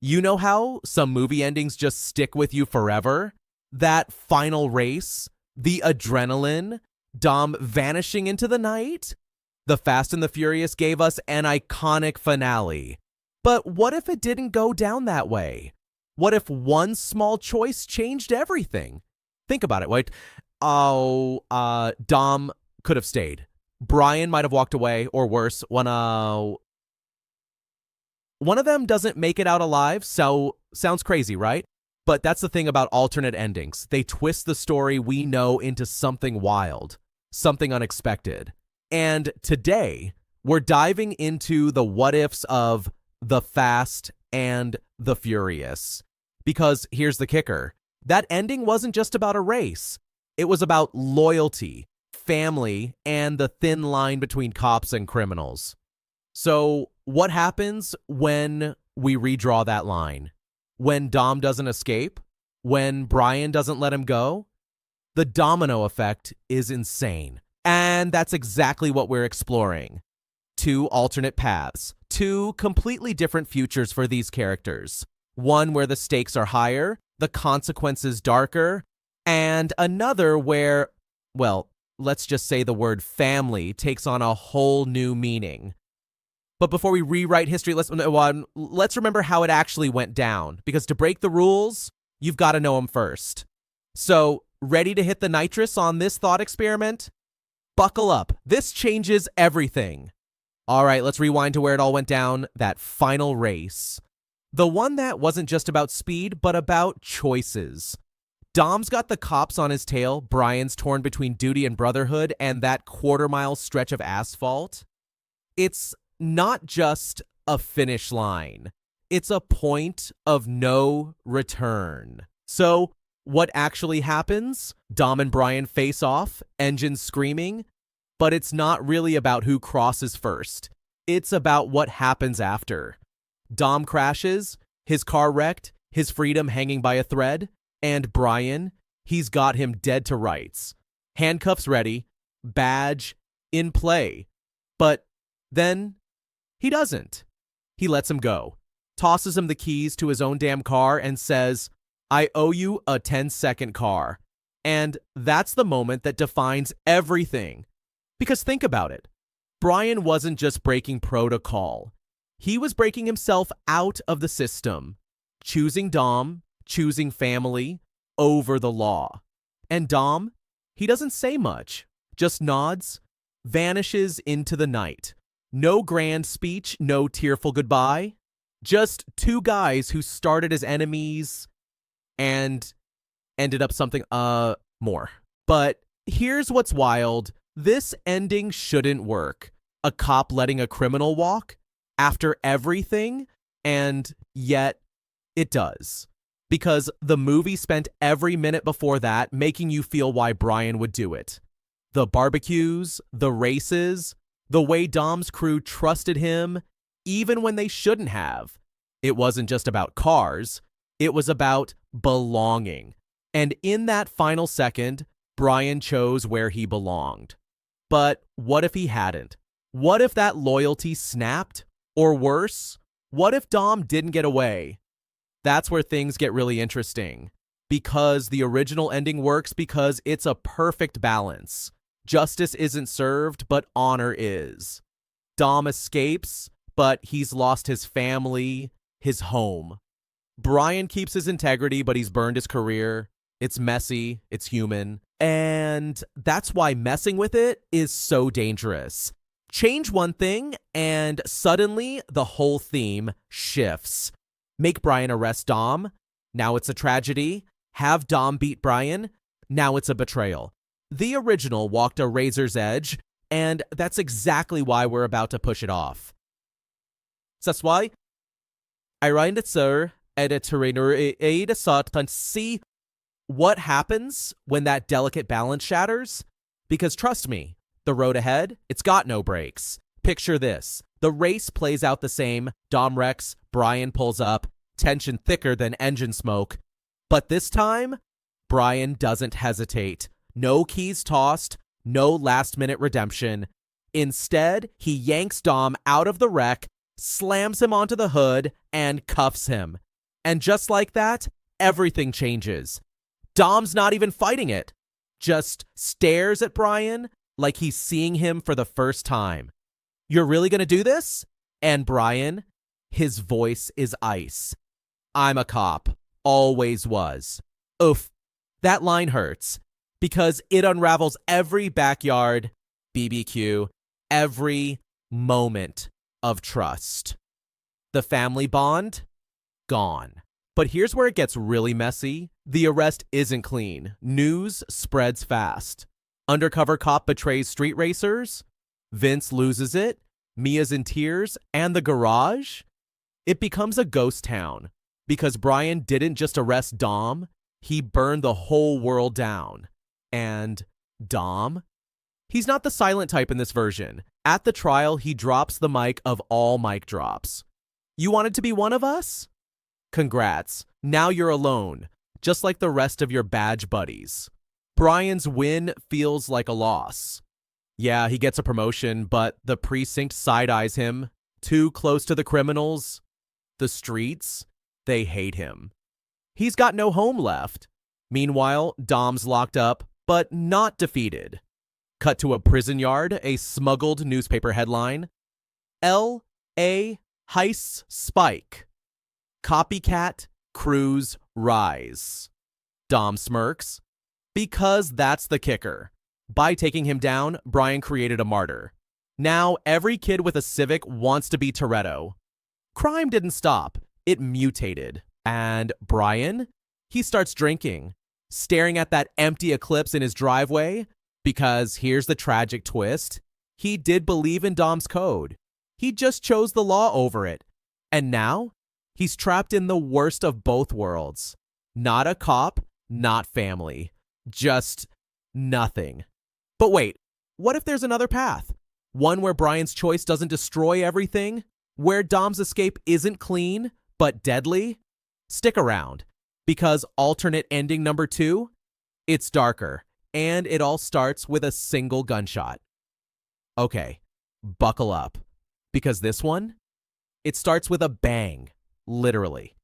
You know how some movie endings just stick with you forever? That final race, the adrenaline, Dom vanishing into the night? The Fast and the Furious gave us an iconic finale. But what if it didn't go down that way? What if one small choice changed everything? Think about it, right? Dom could have stayed. Brian might have walked away, or worse, one of them doesn't make it out alive, so sounds crazy, right? But that's the thing about alternate endings. They twist the story we know into something wild, something unexpected. And today, we're diving into the what ifs of the Fast and the Furious. Because here's the kicker. That ending wasn't just about a race. It was about loyalty, family, and the thin line between cops and criminals. So what happens when we redraw that line? When Dom doesn't escape? When Brian doesn't let him go? The domino effect is insane. And that's exactly what we're exploring. Two alternate paths, two completely different futures for these characters. One where the stakes are higher, the consequences darker, and another where, well, let's just say the word family takes on a whole new meaning. But before we rewrite history, let's remember how it actually went down. Because to break the rules, you've got to know them first. So, ready to hit the nitrous on this thought experiment? Buckle up. This changes everything. All right, let's rewind to where it all went down, that final race. The one that wasn't just about speed, but about choices. Dom's got the cops on his tail, Brian's torn between duty and brotherhood, and that quarter-mile stretch of asphalt. It's not just a finish line. It's a point of no return. So, what actually happens? Dom and Brian face off, engines screaming, but it's not really about who crosses first. It's about what happens after. Dom crashes, his car wrecked, his freedom hanging by a thread, and Brian, he's got him dead to rights. Handcuffs ready, badge in play. But then he doesn't. He lets him go, tosses him the keys to his own damn car, and says, I owe you a 10-second car. And that's the moment that defines everything. Because think about it. Brian wasn't just breaking protocol. He was breaking himself out of the system, choosing Dom, choosing family over the law. And Dom, he doesn't say much, just nods, vanishes into the night. No grand speech, no tearful goodbye. Just two guys who started as enemies and ended up something, more. But here's what's wild. This ending shouldn't work. A cop letting a criminal walk after everything, and yet it does. Because the movie spent every minute before that making you feel why Brian would do it. The barbecues, the races, the way Dom's crew trusted him, even when they shouldn't have. It wasn't just about cars. It was about belonging. And in that final second, Brian chose where he belonged. But what if he hadn't? What if that loyalty snapped? Or worse, what if Dom didn't get away? That's where things get really interesting. Because the original ending works because it's a perfect balance. Justice isn't served, but honor is. Dom escapes, but he's lost his family, his home. Brian keeps his integrity, but he's burned his career. It's messy, it's human, and that's why messing with it is so dangerous. Change one thing, and suddenly the whole theme shifts. Make Brian arrest Dom. Now it's a tragedy. Have Dom beat Brian. Now it's a betrayal. The original walked a razor's edge, and that's exactly why we're about to push it off. That's why I read it, sir, editor sought to see what happens when that delicate balance shatters. Because trust me, the road ahead, it's got no brakes. Picture this. The race plays out the same. Dom wrecks, Brian pulls up, tension thicker than engine smoke. But this time, Brian doesn't hesitate. No keys tossed, no last-minute redemption. Instead, he yanks Dom out of the wreck, slams him onto the hood, and cuffs him. And just like that, everything changes. Dom's not even fighting it, just stares at Brian like he's seeing him for the first time. "You're really gonna do this?" And Brian, his voice is ice. "I'm a cop. Always was." Oof. That line hurts because it unravels every backyard BBQ, every moment of trust. The family bond? Gone. But here's where it gets really messy. The arrest isn't clean. News spreads fast. Undercover cop betrays street racers. Vince loses it. Mia's in tears. And the garage? It becomes a ghost town because Brian didn't just arrest Dom, he burned the whole world down. And Dom? He's not the silent type in this version. At the trial, he drops the mic of all mic drops. "You wanted to be one of us? Congrats. Now you're alone, just like the rest of your badge buddies." Brian's win feels like a loss. Yeah, he gets a promotion, but the precinct side-eyes him. Too close to the criminals. The streets, they hate him. He's got no home left. Meanwhile, Dom's locked up, but not defeated. Cut to a prison yard, a smuggled newspaper headline. L.A. heists spike. Copycat crews rise. Dom smirks. Because that's the kicker. By taking him down, Brian created a martyr. Now every kid with a Civic wants to be Toretto. Crime didn't stop. It mutated. And Brian? He starts drinking, staring at that empty eclipse in his driveway, because here's the tragic twist. He did believe in Dom's code. He just chose the law over it. And now, he's trapped in the worst of both worlds. Not a cop, not family. Just nothing. But wait, what if there's another path? One where Brian's choice doesn't destroy everything? Where Dom's escape isn't clean, but deadly? Stick around, because alternate ending number 2, it's darker, and it all starts with a single gunshot. Okay, buckle up, because this one, it starts with a bang, literally.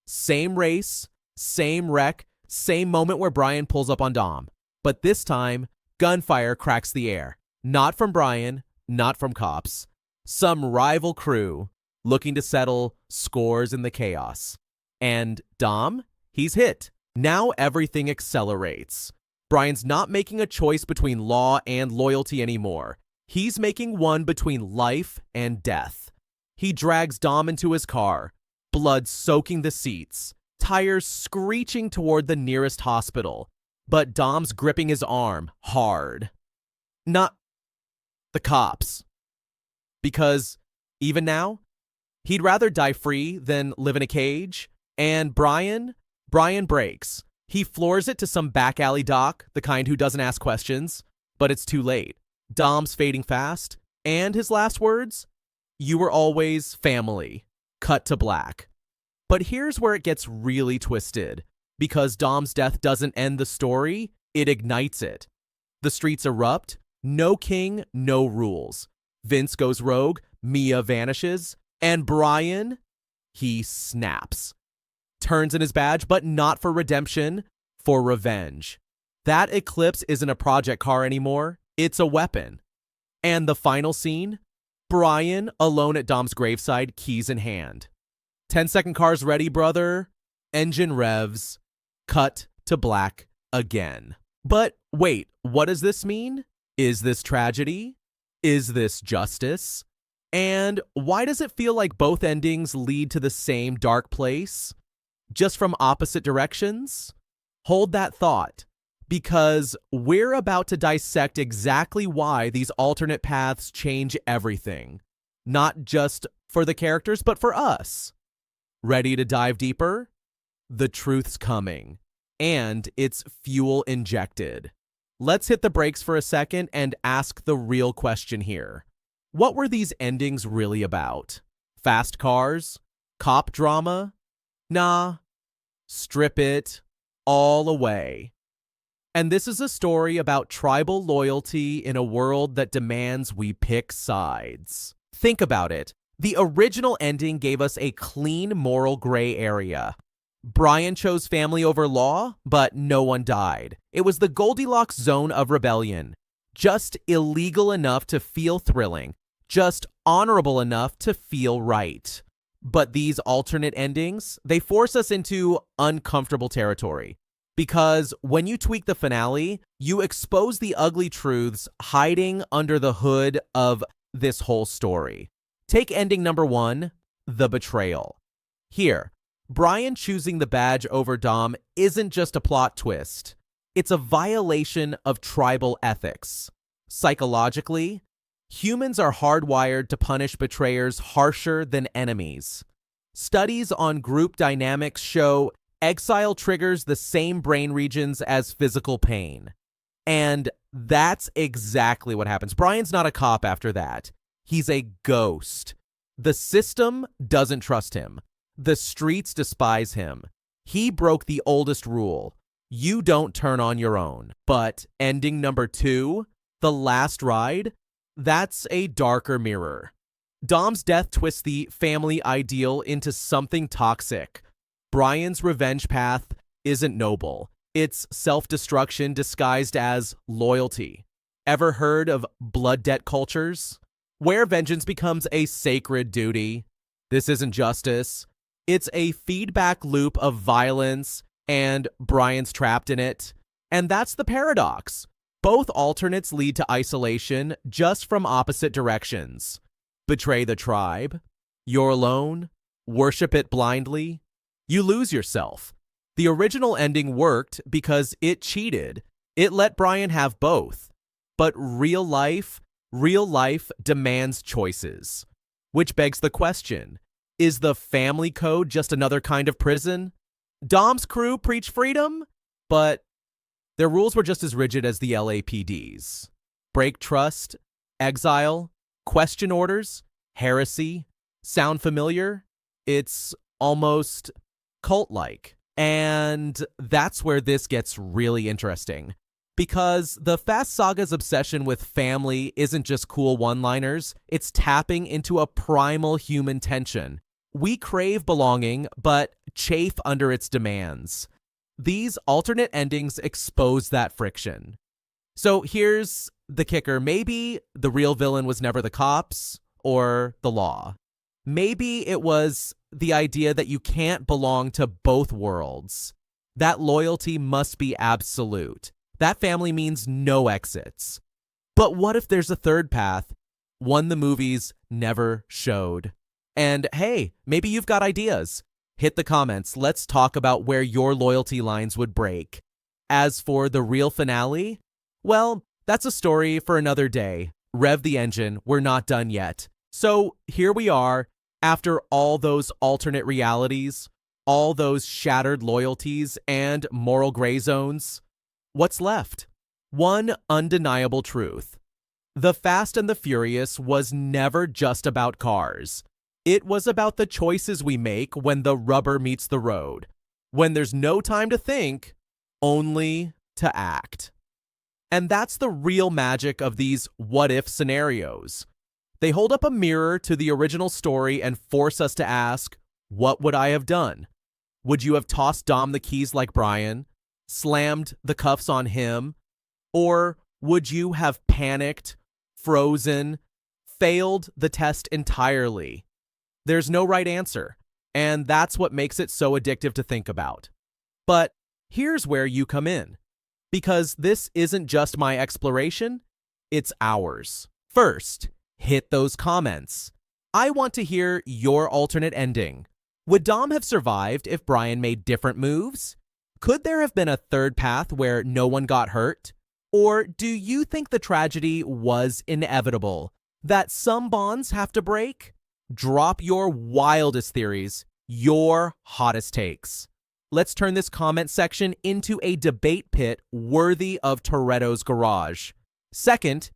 Same race, same wreck, same moment where Brian pulls up on Dom. But this time, gunfire cracks the air. Not from Brian, not from cops. Some rival crew looking to settle scores in the chaos. And Dom, he's hit. Now everything accelerates. Brian's not making a choice between law and loyalty anymore. He's making one between life and death. He drags Dom into his car, blood soaking the seats, tires screeching toward the nearest hospital. But Dom's gripping his arm hard. Not the cops. Because even now, he'd rather die free than live in a cage. And Brian breaks. He floors it to some back alley doc, the kind who doesn't ask questions, but it's too late. Dom's fading fast, and his last words, "You were always family." Cut to black. But here's where it gets really twisted, because Dom's death doesn't end the story, it ignites it. The streets erupt, no king, no rules. Vince goes rogue, Mia vanishes, and Brian, he snaps. Turns in his badge, but not for redemption, for revenge. That Eclipse isn't a project car anymore, it's a weapon. And the final scene? Brian, alone at Dom's graveside, keys in hand. 10-second cars ready, brother. Engine revs. Cut to black again. But wait, what does this mean? Is this tragedy? Is this justice? And why does it feel like both endings lead to the same dark place? Just from opposite directions? Hold that thought, because we're about to dissect exactly why these alternate paths change everything. Not just for the characters, but for us. Ready to dive deeper? The truth's coming, and it's fuel injected. Let's hit the brakes for a second and ask the real question here. What were these endings really about? Fast cars? Cop drama? Nah. Strip it all away. And this is a story about tribal loyalty in a world that demands we pick sides. Think about it. The original ending gave us a clean moral gray area. Brian chose family over law, but no one died. It was the Goldilocks zone of rebellion. Just illegal enough to feel thrilling, just honorable enough to feel right. But these alternate endings, they force us into uncomfortable territory. Because when you tweak the finale, you expose the ugly truths hiding under the hood of this whole story. Take ending number 1, the betrayal. Here, Brian choosing the badge over Dom isn't just a plot twist. It's a violation of tribal ethics. Psychologically, humans are hardwired to punish betrayers harsher than enemies. Studies on group dynamics show exile triggers the same brain regions as physical pain. And that's exactly what happens. Brian's not a cop after that. He's a ghost. The system doesn't trust him. The streets despise him. He broke the oldest rule. You don't turn on your own. But ending number 2, the last ride, that's a darker mirror. Dom's death twists the family ideal into something toxic. Brian's revenge path isn't noble. It's self-destruction disguised as loyalty. Ever heard of blood debt cultures? Where vengeance becomes a sacred duty. This isn't justice. It's a feedback loop of violence, and Brian's trapped in it. And that's the paradox. Both alternates lead to isolation, just from opposite directions. Betray the tribe. You're alone. Worship it blindly. You lose yourself. The original ending worked because it cheated. It let Brian have both. But real life demands choices. Which begs the question, is the family code just another kind of prison? Dom's crew preached freedom, but their rules were just as rigid as the LAPD's. Break trust, exile, question orders, heresy. Sound familiar? It's almost cult-like. And that's where this gets really interesting. Because the Fast Saga's obsession with family isn't just cool one-liners, it's tapping into a primal human tension. We crave belonging, but chafe under its demands. These alternate endings expose that friction. So here's the kicker. Maybe the real villain was never the cops or the law. Maybe it was the idea that you can't belong to both worlds. That loyalty must be absolute. That family means no exits. But what if there's a third path, one the movies never showed? And hey, maybe you've got ideas. Hit the comments. Let's talk about where your loyalty lines would break. As for the real finale, well, that's a story for another day. Rev the engine. We're not done yet. So here we are, after all those alternate realities, all those shattered loyalties and moral gray zones. What's left? One undeniable truth. The Fast and the Furious was never just about cars. It was about the choices we make when the rubber meets the road. When there's no time to think, only to act. And that's the real magic of these what-if scenarios. They hold up a mirror to the original story and force us to ask, what would I have done? Would you have tossed Dom the keys like Brian? Slammed the cuffs on him? Or would you have panicked, frozen, failed the test entirely? There's no right answer, and that's what makes it so addictive to think about. But here's where you come in, because this isn't just my exploration, it's ours. First, hit those comments. I want to hear your alternate ending. Would Dom have survived if Brian made different moves? Could there have been a third path where no one got hurt? Or do you think the tragedy was inevitable, that some bonds have to break? Drop your wildest theories, your hottest takes. Let's turn this comment section into a debate pit worthy of Toretto's garage. Second,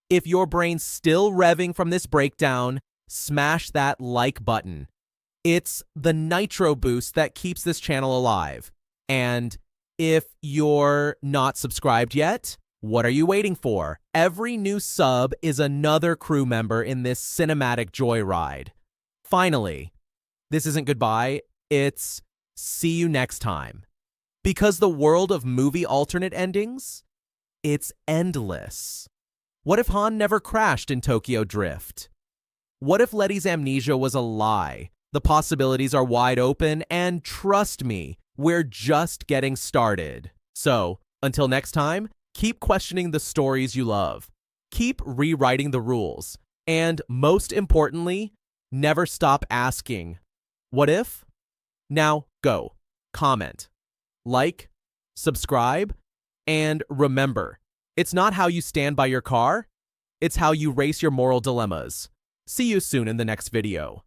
if your brain's still revving from this breakdown, smash that like button. It's the nitro boost that keeps this channel alive. And if you're not subscribed yet, what are you waiting for? Every new sub is another crew member in this cinematic joyride. Finally, this isn't goodbye, it's See you next time. Because the world of movie alternate endings, it's endless. What if Han never crashed in Tokyo Drift? What if Letty's amnesia was a lie? The possibilities are wide open, and trust me, we're just getting started. So, until next time, keep questioning the stories you love. Keep rewriting the rules. And most importantly, never stop asking, what if? Now go, comment, like, subscribe, and remember, it's not how you stand by your car, it's how you race your moral dilemmas. See you soon in the next video.